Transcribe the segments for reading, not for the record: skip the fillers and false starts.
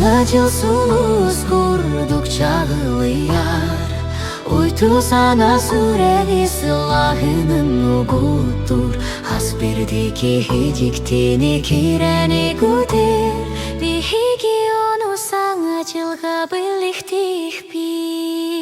Sana cılsuz kurduk çağlayan Uytu sana süreli silahının ugutur Hasbirdeki hiciktini kireni gudir Bihigi onu sana cilga birliktih bir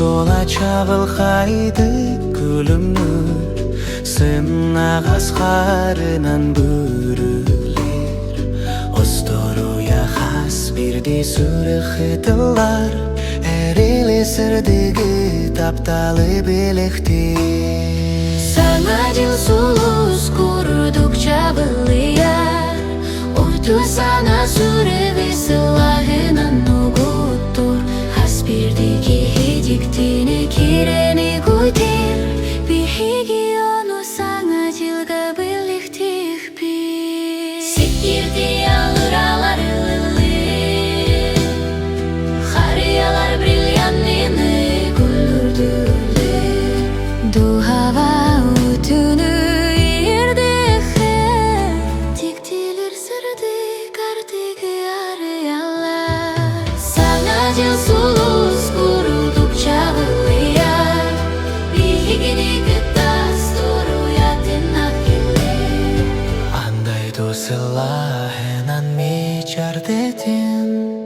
Sola çağılğaydı gülümnür Sınaq asqarınan bürüler Ostoruya has birdi sürüxıdıllar Erili sırdigi taptalı bilekti Sana cılsuz kurduk çağlayan Uytu sana süreli silahının ugutur Hasbirdeki hiciktini kireni gudir Bihigi onu sana cilga birliktih bir Siktirdi alır Hariyalar brilyanini güldürdüler Du hava utunu irdihe Diktiler sırdı kartigi arayalar Sana cılsuz kurduk çağlayan Bihigini gıtas duruyatin akilli Андай досыла хэнан ми чардетин